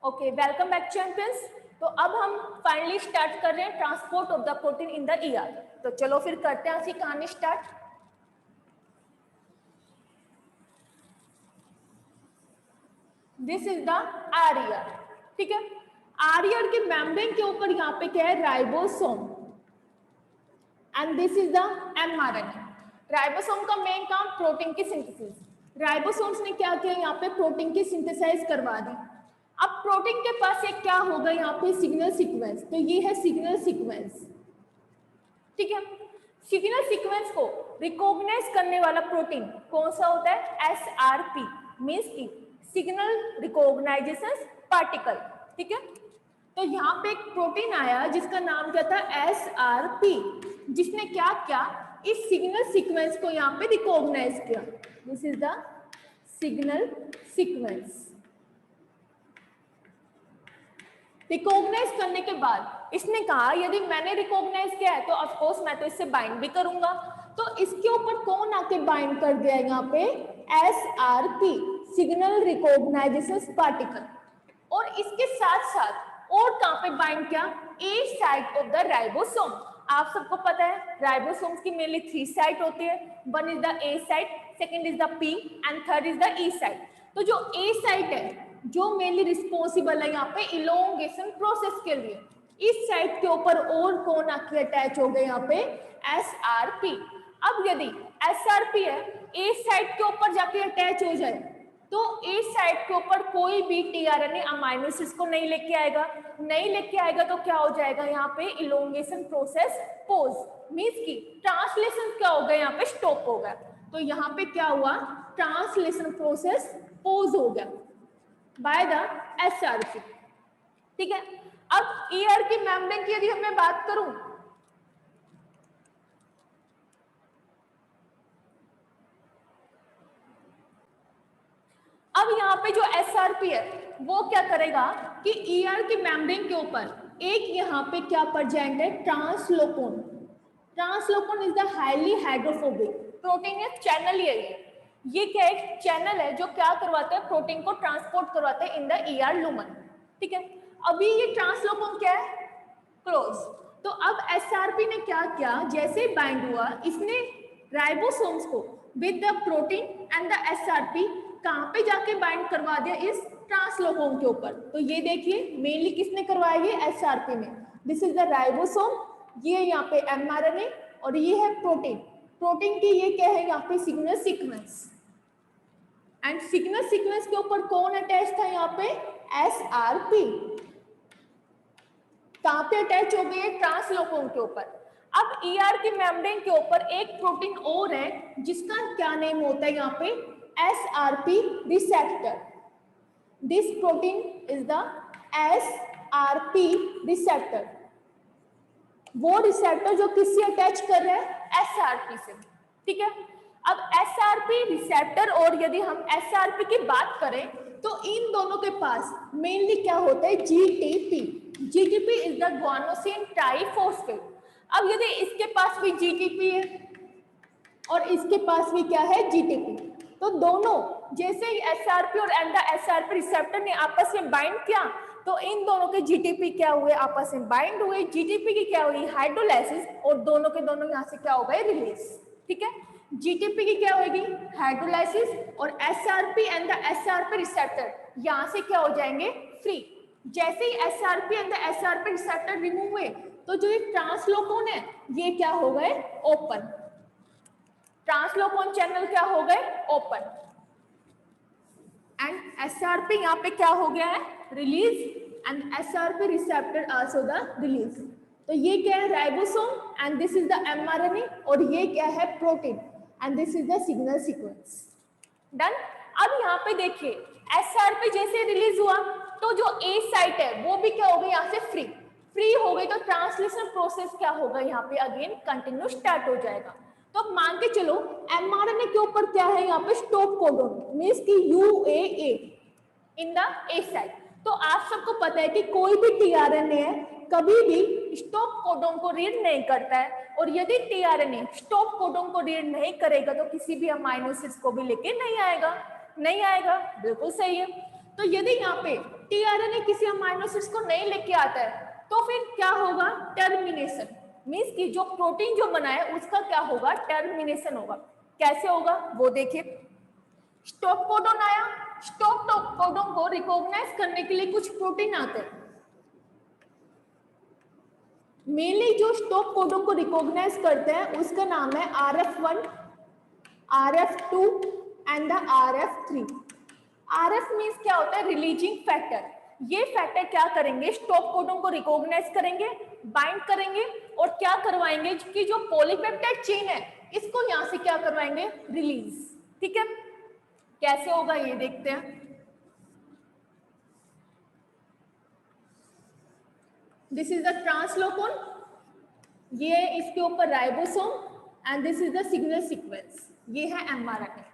Okay, welcome back champions. तो अब हम फाइनली स्टार्ट कर रहे हैं transport of the protein in the ER. तो चलो फिर करते हैं ऐसी कहानी start. This is the R, ठीक है। आर के मेम्ब्रेन के ऊपर यहाँ पे क्या है, ribosome, and this is the mRNA. Ribosome का मेन काम प्रोटीन की सिंथेसिस। राइबोसोम्स ने क्या किया, यहाँ पे प्रोटीन की सिंथेसाइज करवा दी। अब प्रोटीन के पास एक क्या होगा, यहाँ पे सिग्नल सीक्वेंस। तो ये है सिग्नल सीक्वेंस, ठीक है। सिग्नल सीक्वेंस को रिकॉग्नाइज करने वाला प्रोटीन कौन सा होता है, एसआरपी, मींस की सिग्नल रिकॉग्नाइजेशन पार्टिकल, ठीक है। तो यहाँ पे एक प्रोटीन आया जिसका नाम क्या था, एसआरपी, जिसने क्या किया, इस सिग्नल सीक्वेंस को यहाँ पे रिकॉग्नाइज किया। This is the signal sequence. Recognise करने के बाद इसने कहा यदि मैंने रिकॉग्नाइज किया है तो ऑफ कोर्स मैं तो इससे बाइंड भी करूंगा। तो इसके ऊपर कौन आके बाइंड कर दिया, यहाँ पे एसआरपी, सिग्नल रिकॉग्नाइजेशन पार्टिकल। और इसके साथ साथ और कहां पे बाइंड किया, ए साइट ऑफ द राइबोसोम। आप सबको पता है राइबोसोम्स की मेनली 3 साइट होती है। One is the A site, second is the P and third is the E site. तो जो ए साइट है जो मेनली रिस्पॉन्सिबल है यहाँ पे इलोंगेशन प्रोसेस के लिए, इस साइट के ऊपर और कौन आके अटैच हो गए, यहाँ पे एसआरपी। अब यदि एसआरपी है ए साइट के ऊपर जाके अटैच हो जाए तो ए साइट के ऊपर कोई भी टीआरएनए अमाइनो एसिड्स को नहीं लेके आएगा। नहीं लेके आएगा तो क्या हो जाएगा, यहाँ पे इलोंगेशन प्रोसेस पोज, मींस की ट्रांसलेशन क्या हो गया, यहाँ पे स्टॉप हो गया। तो यहाँ पे क्या हुआ, ट्रांसलेशन प्रोसेस पोज हो गया बाय द एसआरपी, ठीक है। अब ईआर की मेम्ब्रेन की यदि मैं बात करूं, अब यहाँ पे जो एसआरपी है वो क्या करेगा कि ईआर की मेम्ब्रेन के ऊपर एक यहाँ पे क्या प्रेजेंट है, translocon. Translocon is the highly hydrophobic protein, है चैनल ये क्या एक चैनल है जो क्या करवाता है, प्रोटीन को ट्रांसपोर्ट करवाता है इन द ईआर लुमन, ठीक है। अभी ये ट्रांसलोकोन क्या है, क्लोज। तो अब एसआरपी ने क्या किया, जैसे बाइंड हुआ इसने राइबोसोम्स को with the protein and the SRP कहां पे जाके बाइंड करवा दिया, इस ट्रांसलोकोन के ऊपर। तो ये देखिए मेनली किसने करवाया, ये एसआरपी ने। दिस इज द राइबोसोम, ये यहाँ पे एमआरएनए और ये है प्रोटीन। प्रोटीन की ये क्या है, यहाँ पे signal sequence, and signal sequence के ऊपर कौन अटैच था, यहाँ पे एसआरपी। कहां पे अटैच हो गई है, ट्रांसलोकोन के ऊपर। अब ईआर की मेम्ब्रेन के ऊपर एक प्रोटीन और है जिसका क्या नेम होता है, यहाँ पे SRP receptor. This protein is the SRP receptor. वो रिसेप्टर जो किससे अटैच कर रहा है, SRP से, ठीक है। अब SRP रिसेप्टर और यदि हम SRP की बात करें तो इन दोनों के पास मेनली क्या होता है, GTP। GTP is the guanosine triphosphate. अब यदि इसके पास भी GTP है और इसके पास भी क्या है, GTP, तो दोनों जैसे ही एसआरपी और एसआरपी रिसेप्टर ने आपस में बाइंड किया तो इन दोनों के जीटीपी क्या हुए, आपस में बाइंड हुए। जीटीपी की क्या हुई, हाइड्रोलाइसिस, और दोनों के दोनों यहाँ से क्या हो गए, रिलीज, ठीक है। जीटीपी की क्या होगी, हाइड्रोलाइसिस, और SRP and the SRP receptor यहाँ से क्या हो जाएंगे, फ्री। जैसे ही SRP and the SRP receptor remove हुए तो जो ये ट्रांसलोकोन है ये क्या हो गए, ओपन। ट्रांसलोकोन चैनल क्या हो गए, ओपन, एंड एसआरपी यहाँ पे क्या हो गया है, release, and SRP receptor also the release. तो ये क्या है, ribosome, and this is the mRNA, और ये क्या है, protein, and this is the signal sequence. Done. अब यहाँ पे देखिए एसआरपी जैसे रिलीज हुआ तो जो ए साइट है वो भी क्या हो गई, यहाँ से फ्री हो गई। तो ट्रांसलेशन प्रोसेस क्या होगा, यहाँ पे अगेन कंटिन्यू स्टार्ट हो जाएगा। तो मान के चलो एमआरएनए के ऊपर क्या है, यहाँ पे स्टॉप कोडोन, मींस की यूएए इन द ए साइट। तो आप सबको पता है कि कोई भी टीआरएनए है कभी भी स्टॉप कोडोन को रीड नहीं करता है, और यदि टीआरएनए स्टॉप कोडोन को रीड नहीं करेगा तो किसी भी अमाइनो एसिड्स को भी लेके नहीं आएगा, बिल्कुल सही है। तो यदि यहाँ पे टीआरएनए किसी अमाइनो एसिड्स को नहीं लेके आता है तो फिर क्या होगा, टर्मिनेशन, मींस कि जो प्रोटीन जो बना है उसका क्या होगा, टर्मिनेशन होगा। कैसे होगा वो देखिए, स्टॉप कोडॉन आया, स्टॉप कोडॉन को रिकॉग्नाइज करने के लिए कुछ प्रोटीन आते हैं। मेनली जो स्टॉप कोडॉन को रिकॉग्नाइज करते हैं उसका नाम है RF1, RF2 and the RF3। RF means क्या होता है, रिलीजिंग फैक्टर। ये फैक्टर क्या करेंगे, स्टॉप कोडॉन को रिकॉग्नाइज करेंगे, बाइंड करेंगे और क्या करवाएंगे कि जो पॉलीपेप्टाइड चेन है इसको यहां से क्या करवाएंगे, रिलीज। ठीक है, कैसे होगा ये देखते हैं। दिस इज द ट्रांसलोकोन, ये इसके ऊपर ribosome and this is the signal sequence, ये है mRNA।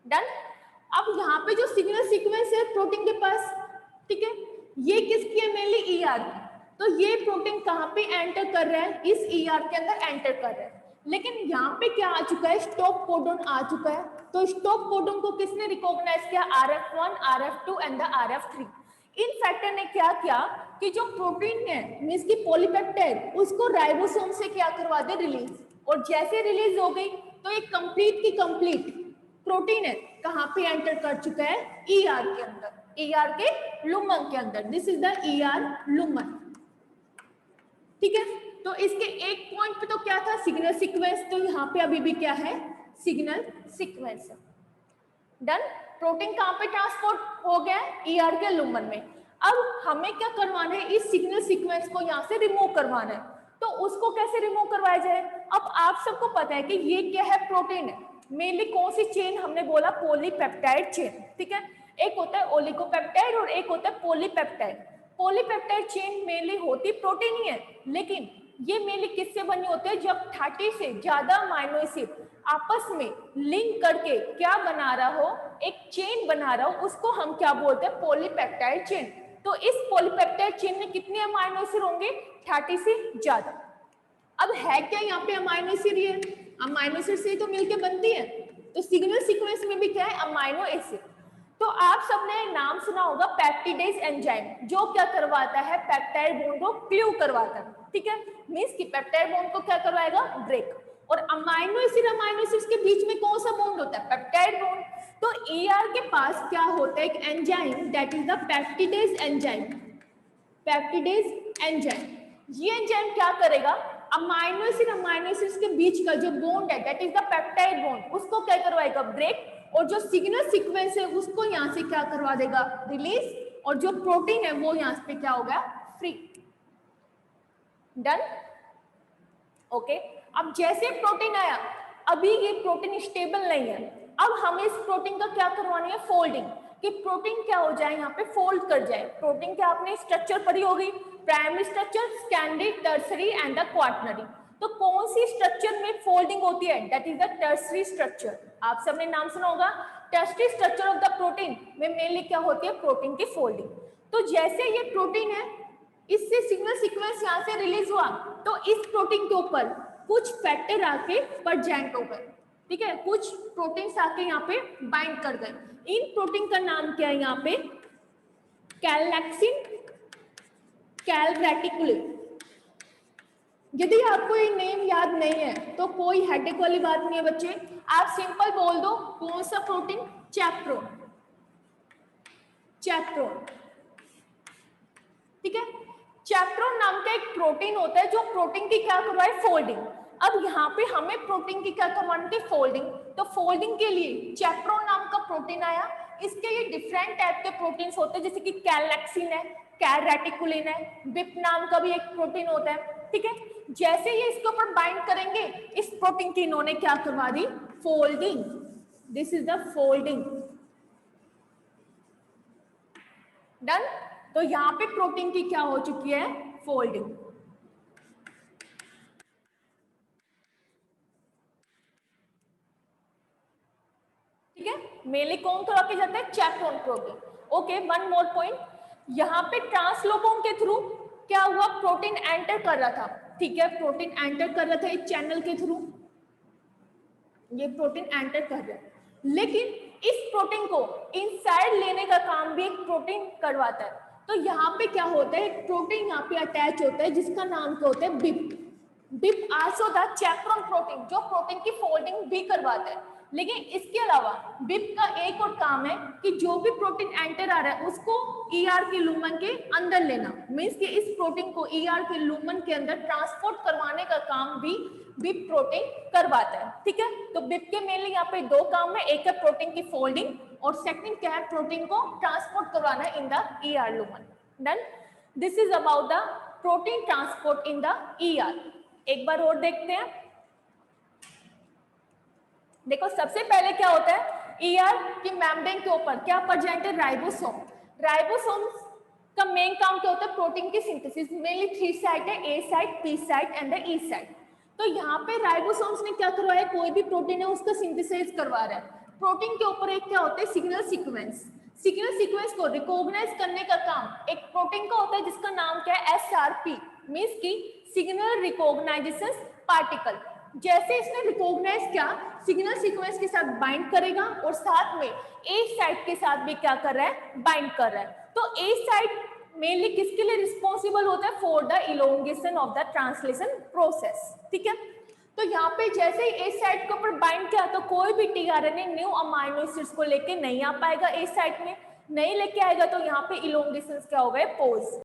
डन। अब यहाँ पे जो सिग्नल सीक्वेंस है प्रोटीन के पास, ठीक है, ये किसकी है, मेनली ER की। तो ये प्रोटीन कहाँ पे एंटर कर रहा है, इस ER के अंदर एंटर कर रहा है। लेकिन यहाँ पे क्या आ चुका है, स्टॉप कोडॉन आ चुका है। तो स्टॉप कोडॉन को किसने रिकॉग्नाइज किया, RF1, RF2 and the RF3। In factor ने क्या किया कि जो प्रोटीन है मींस की पॉलीपेप्टाइड, उसको राइबोसोम से क्या करवा दे, रिलीज। और जैसे रिलीज हो गई तो एक कंप्लीट की कंप्लीट प्रोटीन है कहां पे एंटर कर चुका है, ER के अंदर, ER के लुमन के अंदर। This is the ER लुमन। ठीक है, तो इसके एक पॉइंट पे तो क्या था, सिग्नल सीक्वेंस, तो यहाँ पे अभी भी क्या है, सिग्नल सीक्वेंस है। डन। प्रोटीन कहाँ पे ट्रांसपोर्ट हो गया, ER के लुमन में। अब हमें क्या करवाना है, इस सिग्नल सीक्वेंस को यहाँ से रिमूव करवाना है। तो उसको कैसे रिमूव करवाया जाए, अब आप सबको पता है कि ये क्या है, प्रोटीन है। मेनली कौन सी चेन, हमने बोला पॉलीपेप्टाइड चेन। ठीक है, एक होता है ओलिगोपेप्टाइड और एक होता है पॉलीपेप्टाइड। पॉलीपेप्टाइड चेन मेनली होती प्रोटीन ही है, लेकिन ये मेनली किससे बनी होती है, जब 30 से ज्यादा अमाइनो एसिड आपस में लिंक करके क्या बना रहा हो, एक चेन बना रहा हो, उसको हम क्या बोलते हैं, पॉलीपेप्टाइड चेन। तो इस पॉलीपेप्टाइड चेन में कितने अमाइनो एसिड होंगे, 30 से ज्यादा। अब है क्या यहाँ पे अमाइनो एसिड, ये अमाइनो एसिड से तो मिलके बनती है। तो सिग्नल सीक्वेंस में भी क्या है, अमाइनो एसिड। तो आप सबने नाम सुना होगा पेप्टिडेज एंजाइम, जो क्या करवाता है, पेप्टाइड बॉन्ड को क्ल्यू करवाता है। ठीक है, मींस कि पेप्टाइड बॉन्ड को क्या करवाएगा, ब्रेक। और अमाइनो एसिड के बीच में कौन सा बॉन्ड होता है, पेप्टाइड बॉन्ड। तो ER के पास क्या होता है, एक enzyme, that is the peptidase enzyme. Peptidase enzyme, ये एंजाइम क्या करेगा, अमाइनो एसिड के बीच का जो बॉन्ड है, that is the peptide bond, उसको क्या करवाएगा, ब्रेक। और जो सिग्नल सीक्वेंस है उसको यहाँ से क्या करवा देगा, रिलीज। और जो प्रोटीन है वो यहाँ पे क्या होगा, फ्री। डन। ओके, अब जैसे प्रोटीन आया, अभी ये प्रोटीन स्टेबल नहीं है, अब हमें इस प्रोटीन का क्या करवानी है, फोल्डिंग, कि प्रोटीन क्या हो जाए, यहाँ पे फोल्ड कर जाए। प्रोटीन क्या आपने स्ट्रक्चर पढ़ी होगी, primary structure, secondary, tertiary and the quaternary. तो कौन सी स्ट्रक्चर में फोल्डिंग होती है, that is the tertiary structure. आप सबने नाम सुना होगा, tertiary structure of the protein में मेनली क्या होती है, प्रोटीन की फोल्डिंग। तो जैसे ये प्रोटीन है, इससे सिग्नल सीक्वेंस यहाँ से रिलीज हुआ, तो इस प्रोटीन के ऊपर कुछ फैक्टर आके प्रेजेंट हो गए। ठीक है, कुछ प्रोटीन्स आके यहाँ पे बाइंड कर गए। इन प्रोटीन का नाम क्या है, यहाँ पे कैलनेक्सिन, कैलरेटिकुलिन। यदि आपको ये नेम याद नहीं है तो कोई हेडेक वाली बात नहीं है बच्चे, आप सिंपल बोल दो कौन सा प्रोटीन, चैप्रोन। चैप्रोन, ठीक है, चैप्रोन नाम का एक प्रोटीन होता है जो प्रोटीन की क्या करवाए, फोल्डिंग। अब यहाँ पे हमें प्रोटीन की क्या करवानी थी, फोल्डिंग। तो फोल्डिंग के लिए चैप्रोन नाम का प्रोटीन आया। इसके ये डिफरेंट टाइप के प्रोटीन्स होते हैं, जैसे कि कैलनेक्सिन है, कैलरेटिकुलिन है, बिप नाम का भी एक प्रोटीन होता है। ठीक है, जैसे ये इसके ऊपर बाइंड करेंगे, इस प्रोटीन की इन्होंने क्या करवा दी, folding. This is the folding. Done. तो यहाँ पे प्रोटीन की क्या हो चुकी है, फोल्डिंग। ठीक है, मेनली कौन करवा के जाता है, chaperone protein. Okay, one more point, यहाँ पे ट्रांसलोकोन के थ्रू क्या हुआ, प्रोटीन एंटर कर रहा था। ठीक है, प्रोटीन एंटर कर रहा था एक चैनल के थ्रू, ये प्रोटीन एंटर कर रहा है, लेकिन इस प्रोटीन को इनसाइड लेने का काम भी एक प्रोटीन करवाता है। तो यहाँ पे क्या होता है, एक प्रोटीन यहाँ पे अटैच होता है जिसका नाम क्या होता है, BiP. BiP also the chaperone protein, जो प्रोटीन की फोल्डिंग भी करवाता है। लेकिन इसके अलावा बिप का एक और काम है कि जो भी प्रोटीन एंटर आ रहा है उसको ईआर के लूमन के अंदर लेना, मींस कि इस प्रोटीन को ईआर के लूमन के अंदर ट्रांसपोर्ट करवाने का काम भी बिप प्रोटीन करवाता है। ठीक है, तो बिप के मेनली यहाँ पे दो काम है, एक है प्रोटीन की फोल्डिंग और सेकंड क्या है, प्रोटीन को ट्रांसपोर्ट करवाना इन the ER lumen. Done, this is about the protein transport in the ER. एक बार और देखते हैं। देखो सबसे पहले क्या होता है, ईआर की मेम्ब्रेन के ऊपर क्या प्रेजेंट है, राइबोसोम। राइबोसोम का मेन काम क्या होता है, प्रोटीन की सिंथेसिस। मेनली 3 साइट है, A site, P site and the E site. तो यहाँ पे राइबोसोम्स ने क्या करवाया, कोई भी प्रोटीन है उसका सिंथेसाइज करवा रहा है। प्रोटीन के ऊपर एक क्या होता है, सिग्नल सीक्वेंस। सिग्नल सीक्वेंस को रिकॉग्नाइज करने का काम एक प्रोटीन का होता है जिसका नाम क्या है, एसआरपी, मींस की सिग्नल रिकॉग्नाइजेशन पार्टिकल। जैसे इसने रिकॉग्नाइज किया, सिग्नल सीक्वेंस के साथ बाइंड करेगा और साथ में ए साइट के साथ भी क्या कर रहा है, बाइंड कर रहा है। तो ए साइट मेनली किसके लिए रिस्पॉन्सिबल होता है, for the elongation of the translation process. ठीक है, तो यहाँ पे जैसे ही ए साइट के ऊपर बाइंड किया तो कोई भी टीआरएनए न्यू अमाइनो एसिड्स को लेके नहीं आ पाएगा, ए साइट में नहीं लेके आएगा, तो यहाँ पे इलोंगेशन क्या हो गए, पोज।